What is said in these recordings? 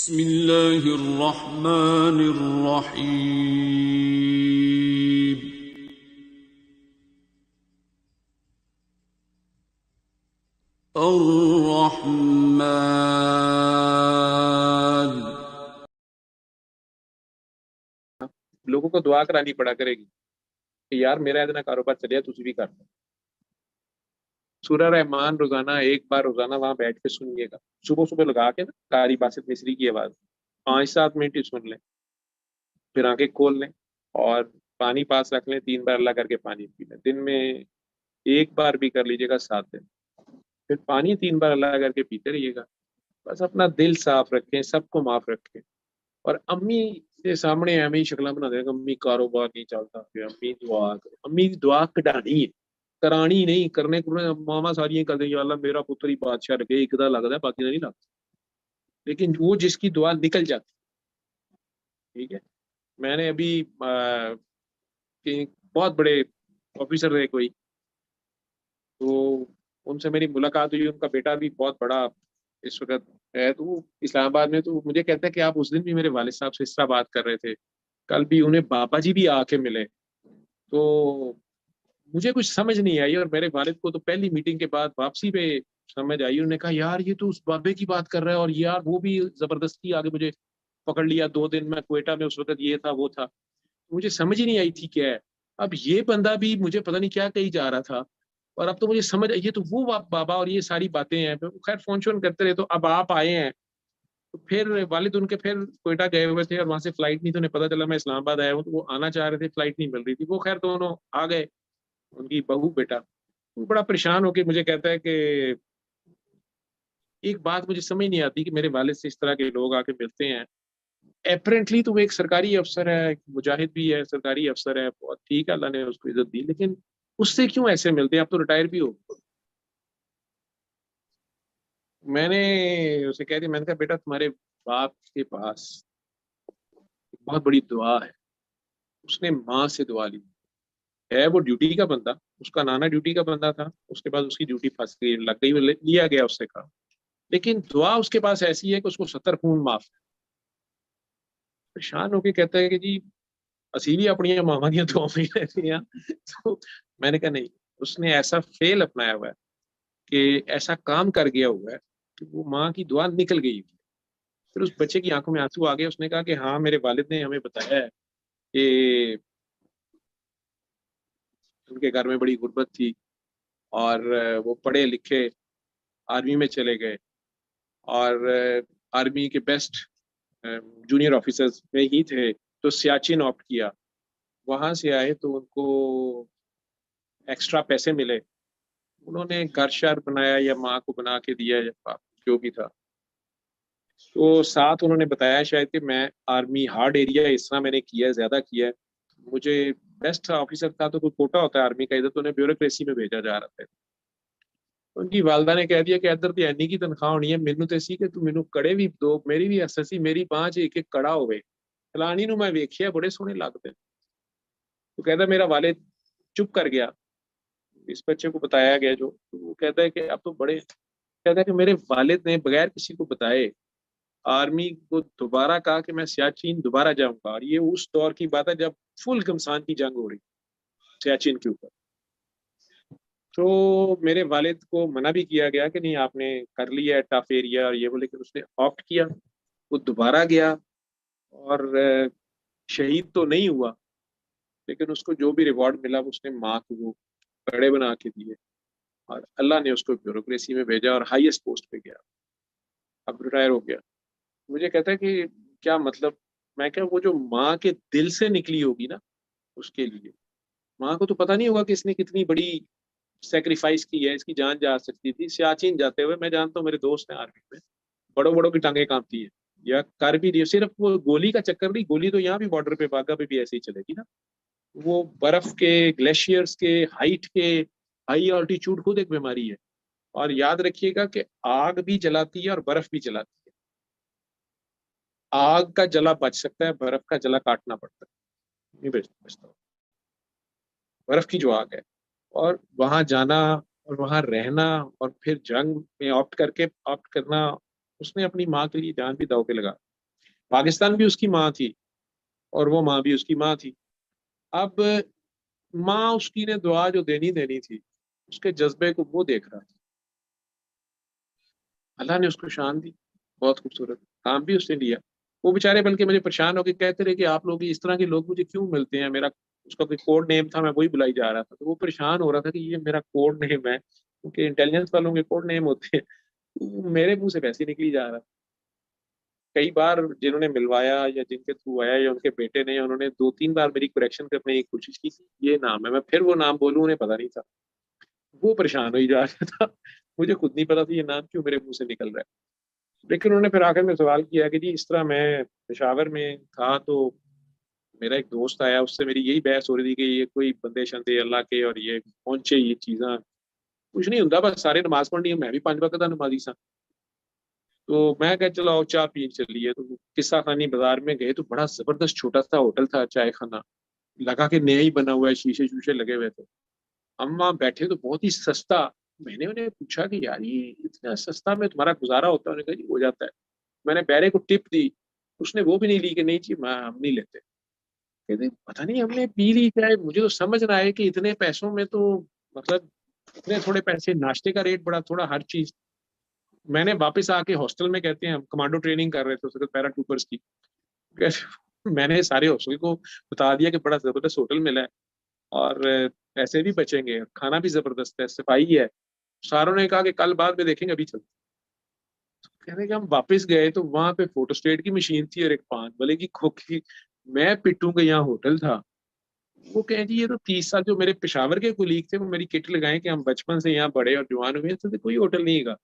بسم اللہ الرحمن الرحیم الرحمن۔ لوگوں کو دعا کرانی پڑا کرے گی کہ یار میرا اتنا کاروبار چلے تجھ بھی کر لو۔ سورہ رحمان روزانہ ایک بار روزانہ وہاں بیٹھ کے سنیے گا، صبح صبح لگا کے نا قاری باسط مصری کی آواز 5-7 منٹ ہی سن لیں، پھر آنکھیں کھول لیں اور پانی پاس رکھ لیں، 3 بار اللہ کر کے پانی پی لیں۔ دن میں ایک بار بھی کر لیجیے گا 7 دن، پھر پانی 3 بار اللہ کر کے پیتے رہیے گا۔ بس اپنا دل صاف رکھیں، سب کو معاف رکھیں، اور امی کے سامنے امی شکلیں بنا دیں کہ امی کاروبار نہیں چلتا، پھر امی دعا کریں۔ امی کی دعا کڈانی ہے، کرانی نہیں، کرنے کو ماما ساری کر دیں یا اللہ میرا پتر ہی بادشاہ رکھے، ایک دا لگتا ہے باقی نہیں لگتا، لیکن وہ جس کی دعا نکل جاتی۔ ٹھیک ہے، میں نے ابھی بہت بڑے آفیسر رہے کوئی، تو ان سے میری ملاقات ہوئی، ان کا بیٹا بھی بہت بڑا اس وقت ہے، تو وہ اسلام آباد میں، تو مجھے کہتا ہے کہ آپ اس دن بھی میرے والد صاحب سے اس طرح بات کر رہے تھے، کل بھی انہیں بابا جی بھی آ کے ملے، تو مجھے کچھ سمجھ نہیں آئی، اور میرے والد کو تو پہلی میٹنگ کے بعد واپسی پہ سمجھ آئی، انہوں نے کہا یار یہ تو اس بابے کی بات کر رہا ہے، اور یار وہ بھی زبردستی آگے مجھے پکڑ لیا 2 دن میں کوئٹہ میں، اس وقت یہ تھا وہ تھا، مجھے سمجھ ہی نہیں آئی تھی کیا ہے۔ اب یہ بندہ بھی مجھے پتہ نہیں کیا کہی جا رہا تھا، اور اب تو مجھے سمجھ یہ تو وہ بابا اور یہ ساری باتیں ہیں، خیر فون شون کرتے رہے، تو اب آپ آئے ہیں، تو پھر والد ان کے پھر کوئٹہ گئے ہوئے تھے، اور وہاں سے فلائٹ نہیں، تو انہیں پتا چلا میں اسلام آباد آیا ہوں، تو وہ آنا چاہ رہے تھے، فلائٹ نہیں مل رہی تھی، وہ خیر دونوں آ گئے، ان کی بہو بیٹا۔ وہ بڑا پریشان ہو کے مجھے کہتا ہے کہ ایک بات مجھے سمجھ نہیں آتی کہ میرے والد سے اس طرح کے لوگ آ کے ملتے ہیں، اپیرنٹلی تو وہ ایک سرکاری افسر ہے، ایک مجاہد بھی ہے، سرکاری افسر ہے، بہت ٹھیک ہے، اللہ نے اس کو عزت دی، لیکن اس سے کیوں ایسے ملتے ہیں؟ اب تو ریٹائر بھی ہو۔ میں نے اسے کہہ دیا، میں نے کہا بیٹا تمہارے باپ کے پاس بہت بڑی دعا ہے، اس نے ماں سے دعا لی ہے، وہ ڈیوٹی کا بندہ، اس کا نانا ڈیوٹی کا بندہ تھا، اس کے بعد اس کی ڈیوٹی پھنس گئی، لگ گئی، لیا گیا اس سے کام، لیکن دعا اس کے پاس ایسی ہے کہ اس کو 70 خون معاف ہے۔ پریشان ہو کے کہتا ہے کہ جی اسی بھی اپنی ماما دیا دعا میں رہتی ہیں، تو میں نے کہا نہیں، اس نے ایسا فیل اپنایا ہوا ہے کہ ایسا کام کر گیا ہوا ہے کہ وہ ماں کی دعا نکل گئی ہوئی ہے۔ پھر اس بچے کی آنکھوں میں آنسو آ گئے، اس نے کہا کہ ہاں میرے والد نے ہمیں بتایا ہے کہ ان کے گھر میں بڑی غربت تھی، اور وہ پڑھے لکھے آرمی میں چلے گئے، اور آرمی کے بیسٹ جونیئر آفیسرز میں ہی تھے، تو سیاچن آپٹ کیا، وہاں سے آئے تو ان کو ایکسٹرا پیسے ملے، انہوں نے گھر شہر بنایا یا ماں کو بنا کے دیا یا جو بھی تھا، تو ساتھ انہوں نے بتایا شاید کہ میں آرمی ہارڈ ایریا اس طرح میں نے کیا ہے، زیادہ کیا ہے، مجھے بیسٹ آفیسر تھا، تو کوئی کوٹا ہوتا ہے آرمی کا، ادھر تو انہیں بیوروکریسی میں بھیجا جا رہا تھا۔ ان کی والدہ نے کہہ دیا کہ ادھر تو اینی کی تنخواہ ہونی ہے، مینو تو اسی کہ تو مینو کڑے بھی دو، میری بھی ایسسی، میری 5 ایک ایک کڑا ہوئے، فلانی نو میں ویکھیا بڑے سونے لگتے۔ تو کہتا میرا والد چپ کر گیا، اس بچے کو بتایا گیا جو، تو وہ کہتا ہے کہ اب تو بڑے، کہتا ہے کہ میرے والد نے بغیر کسی کو بتائے آرمی کو دوبارہ کہا کہ میں سیاچین دوبارہ جاؤں گا، اور یہ اس دور کی بات ہے جب فل گمسان کی جنگ ہو رہی سیاچین کے اوپر، تو میرے والد کو منع بھی کیا گیا کہ نہیں آپ نے کر لیا ہے ٹف ایریا اور یہ وہ، لیکن اس نے آپٹ کیا، وہ دوبارہ گیا، اور شہید تو نہیں ہوا، لیکن اس کو جو بھی ریوارڈ ملا اس نے ماں کو وہ بڑے بنا کے دیے، اور اللہ نے اس کو بیوروکریسی میں بھیجا اور ہائیسٹ پوسٹ پہ گیا، اب ریٹائر ہو گیا۔ مجھے کہتا ہے کہ کیا مطلب؟ میں کہا وہ جو ماں کے دل سے نکلی ہوگی نا، اس کے لیے ماں کو تو پتہ نہیں ہوگا کہ اس نے کتنی بڑی سیکریفائس کی ہے، اس کی جان جا سکتی تھی سیاچین جاتے ہوئے، میں جانتا ہوں میرے دوست ہیں آرمی میں، بڑوں بڑوں کی ٹانگیں کانپتی ہیں، یا کر بھی دی، صرف وہ گولی کا چکر نہیں، گولی تو یہاں بھی بارڈر پہ باغا پہ بھی ایسے ہی چلے گی نا، وہ برف کے گلیشیئرز کے ہائٹ کے ہائی آلٹیچیوڈ خود ایک بیماری ہے، اور یاد رکھیے گا کہ آگ بھی جلاتی ہے اور برف بھی جلاتی ہے، آگ کا جلا بچ سکتا ہے، برف کا جلا کاٹنا پڑتا ہے، نہیں بچتا، برف کی جو آگ ہے، اور وہاں جانا اور وہاں رہنا اور پھر جنگ میں آپٹ کرنا، اس نے اپنی ماں کے لیے جان بھی داؤ پہ لگا۔ پاکستان بھی اس کی ماں تھی اور وہ ماں بھی اس کی ماں تھی. اب ماں اس کی نے دعا جو دینی تھی اس کے جذبے کو وہ دیکھ رہا تھا. اللہ نے اس کو شان دی, بہت خوبصورت کام بھی اس نے لیا. وہ بیچارے بلکہ مجھے پریشان ہو کے کہتے رہے کہ آپ لوگ اس طرح کے لوگ مجھے کیوں ملتے ہیں, میرا اس کا کوئی کوڈ نیم تھا, میں وہی بلائی جا رہا تھا. تو وہ پریشان ہو رہا تھا کہ یہ میرا کوڈ نیم ہے, کیونکہ انٹیلیجنس والوں کے کوڈ نیم ہوتے ہیں, میرے منہ سے ویسے نکلی جا رہا. کئی بار جنہوں نے ملوایا یا جن کے تھرو آیا یا ان کے بیٹے نے, انہوں نے 2-3 بار میری کریکشن کرنے کی کوشش کی, یہ نام ہے, میں پھر وہ نام بولوں انہیں پتا نہیں تھا. وہ پریشان ہوئی جا رہا تھا, مجھے خود نہیں پتا تھا یہ نام کیوں میرے منہ سے نکل رہا ہے. لیکن انہوں نے پھر آخر میں سوال کیا کہ جی اس طرح میں پشاور میں تھا تو میرا ایک دوست آیا, اس سے میری یہی بحث ہو رہی تھی کہ یہ کوئی بندے شندے اللہ کے اور یہ پہنچے یہ چیزاں کچھ نہیں ہوتا, بس سارے نماز پڑھنی ہے, میں بھی 5 وقت نمازی سا. تو میں کہ چلو آؤ چائے پی چلیے. تو قصہ خانی بازار میں گئے تو بڑا زبردست چھوٹا سا ہوٹل تھا, چائے خانہ لگا کے نیا ہی بنا ہوا ہے, شیشے شوشے لگے ہوئے تھے. ہم وہاں بیٹھے تو بہت ہی سستا. میں نے انہیں پوچھا کہ یار یہ اتنا سستا میں تمہارا گزارا ہوتا ہے؟ انہوں نے کہا جی ہو جاتا ہے. میں نے بیرے کو ٹپ دی, اس نے وہ بھی نہیں لی کہ نہیں جی ہم نہیں لیتے. کہتے پتہ نہیں ہم نے پی لی چائے, مجھے تو سمجھ نہ آئے کہ اتنے پیسوں میں تو مطلب اتنے تھوڑے پیسے, ناشتے کا ریٹ بڑا تھوڑا, ہر چیز. میں نے واپس آ کے ہاسٹل میں, کہتے ہیں ہم کمانڈو ٹریننگ کر رہے تھے اس وقت پیرا ٹروپرس کی, میں نے سارے ہاسٹل کو بتا دیا کہ بڑا زبردست ہوٹل ملا ہے اور پیسے بھی بچیں گے, کھانا بھی زبردست ہے, صفائی ہے. ساروں نے کہا کہ کل بعد میں دیکھیں گے, ابھی چلتے. کہنے کہ ہم واپس گئے تو وہاں پہ فوٹو اسٹیٹ کی مشین تھی اور ایک 5 والے کی کھوک کی. میں پٹوں کہ یہاں ہوٹل تھا. وہ کہیں جی یہ تو 30 سال جو میرے پشاور کے کولیگ تھے وہ میری کٹ لگائیں کہ ہم بچپن سے یہاں بڑے اور جوان ہوئے, تو کوئی ہوٹل نہیں گا.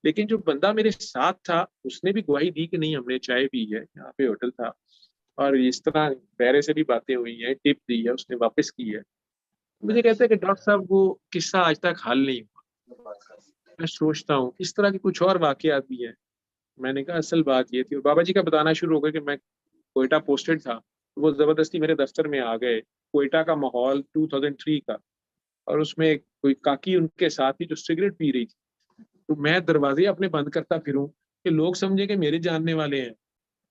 لیکن جو بندہ میرے ساتھ تھا اس نے بھی گواہی دی کہ نہیں ہم نے چائے پی ہے, یہاں پہ ہوٹل تھا. اور اس طرح پیرے سے بھی باتیں ہوئی ہیں, ٹپ دی ہے اس نے, واپس کی ہے. مجھے کہتے ہیں کہ ڈاکٹر صاحب وہ قصہ آج تک حل نہیں ہوا. میں سوچتا ہوں اس طرح کے کچھ اور واقعات بھی ہیں. میں نے کہا اصل بات یہ تھی, اور بابا جی کا بتانا شروع ہو گیا کہ میں کوئٹہ پوسٹڈ تھا, وہ زبردستی میرے دفتر میں آ گئے. کوئٹہ کا ماحول 2003 کا, اور اس میں کوئی کاکی ان کے ساتھ ہی جو سگریٹ پی رہی تھی. تو میں دروازے اپنے بند کرتا پھروں کہ لوگ سمجھے کہ میرے جاننے والے ہیں.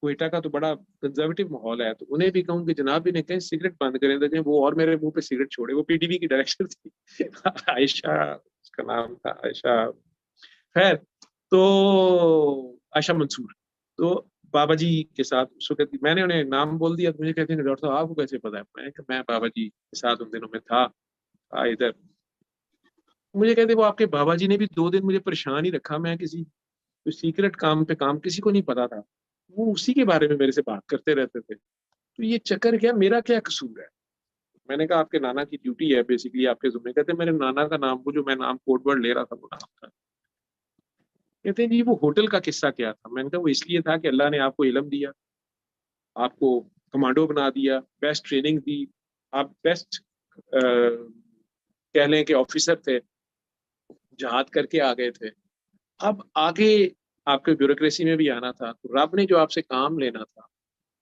کوئٹہ کا تو بڑا کنزرویٹو ماحول ہے, تو انہیں بھی کہوں کہ جناب بھی نے کہیں سگریٹ بند کریں دیکھیں, وہ اور میرے منہ پہ سگریٹ چھوڑے. وہ پی ٹی وی کی ڈائریکٹر تھی عائشہ, اس کا نام تھا عائشہ, خیر تو عائشہ منصور. تو بابا جی کے ساتھ اس وقت میں نے انہیں نام بول دیا, تو مجھے کہتے ہیں کہ ڈاکٹر صاحب آپ کو کیسے پتا ہے؟ میں بابا جی کے ساتھ ان دنوں میں تھا ادھر. مجھے کہتے وہ آپ کے بابا جی نے بھی 2 دن مجھے پریشان ہی رکھا, میں کسی سیکرٹ کام پہ کام کسی کو نہیں پتا تھا, وہ اسی کے بارے میں میرے سے بات کرتے رہتے تھے. تو یہ چکر کیا, میرا کیا قصور ہے؟ میں نے کہا آپ کے نانا کی ڈیوٹی ہے بیسیکلی آپ کے ذمہ. کہتے میرے نانا کا نام, وہ جو میں نام کوڈ ورڈ لے رہا تھا وہ نام تھا. کہتے ہیں جی وہ ہوٹل کا قصہ کیا تھا؟ میں نے کہا وہ اس لیے تھا کہ اللہ نے آپ کو علم دیا, آپ کو کمانڈو بنا دیا, بیسٹ ٹریننگ دی, آپ بیسٹ کہہ لیں کہ آفیسر تھے, جہاد کر کے آ گئے تھے. اب آگے آپ کے بیوروکریسی میں بھی آنا تھا, تو رب نے جو آپ سے کام لینا تھا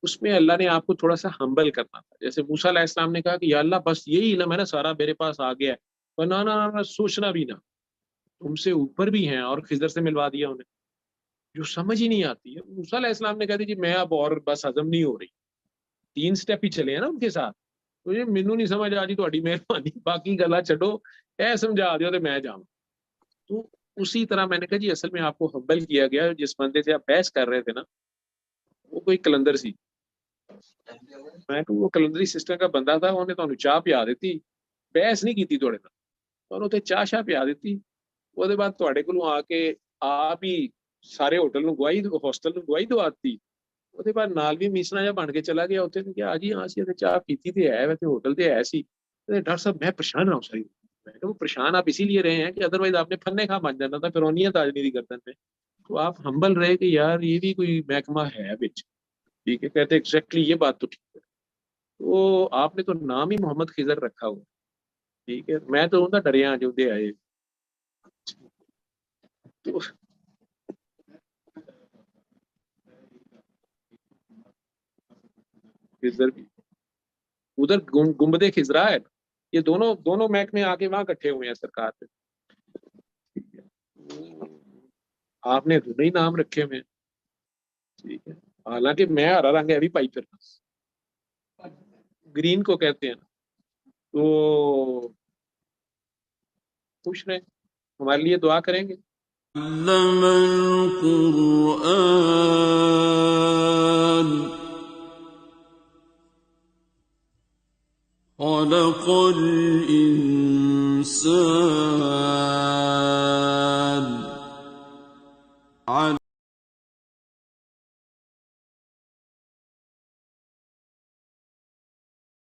اس میں اللہ نے آپ کو تھوڑا سا ہمبل کرنا تھا. جیسے موسیٰ علیہ السلام نے کہا کہ یا اللہ بس یہی علم ہے نا سارا میرے پاس آ گیا ہے, اور نہ سوچنا بھی نہ, تم سے اوپر بھی ہیں. اور خضر سے ملوا دیا انہیں, جو سمجھ ہی نہیں آتی ہے. موسیٰ علیہ السلام نے کہا جی میں اب اور بس ہضم نہیں ہو رہی, 3 سٹیپ ہی چلے ہیں نا ان کے ساتھ, تو یہ مینو نہیں سمجھ آ رہی, تھوڑی مہربانی باقی گلا چھڈو, اے سمجھا دیو تو میں جاؤں. تو اسی طرح میں نے کہا جی اصل میں آپ کو ہمبل کیا گیا. جس بندے سے آپ بحث کر رہے تھے نا وہ کوئی کلندر سی, میں کہ وہ کلندری سسٹم کا بندہ تھا, انہیں تو چاہ پیا دیتی, بحث نہیں کی تھوڑے نال, انہوں تے چاہ شاہ پیا دیتی. وہ بعد تھوڑے کو آ کے آپ ہی سارے ہوٹل نو گواہی, ہاسٹل نو گواہی دواتی. وہ بعد نال بھی میسنا جا بن کے چلا گیا اتنے کہ آ جی ہاں سی چاہ پیتی تے ہے, ویسے ہوٹل تے ہے سی. ڈاکٹر صاحب میں پریشان رہا ہوں ساری. میں کہ وہ پریشان آپ اسی لیے رہے ہیں کہ ادروائز آپ نے پھنے کھا بن جانا تھا فرونیت آجنی دی گردن میں. تو آپ ہمبل رہے کہ یار یہ بھی کوئی محکمہ ہے بچ, ٹھیک ہے. کہتے ایگزیکٹلی یہ بات تو ٹھیک ہے. تو آپ نے تو نام ہی محمد خضر رکھا ہوا, ٹھیک ہے. میں تو ہوں ڈریا جو دے آئے. تو خضر بھی ادھر گنبد خضرا ہے, یہ دونوں محکمے آ کے وہاں اکٹھے ہوئے ہیں سرکار پہ. آپ نے دونوں ہی نام رکھے ہوئے, ٹھیک ہے. حالانکہ میں ہرا رنگ ہے بھی پائی پھرنا گرین کو کہتے ہیں نا. تو خوش رہیں, ہمارے لیے دعا کریں گے. علم القرآن خلق الإنسان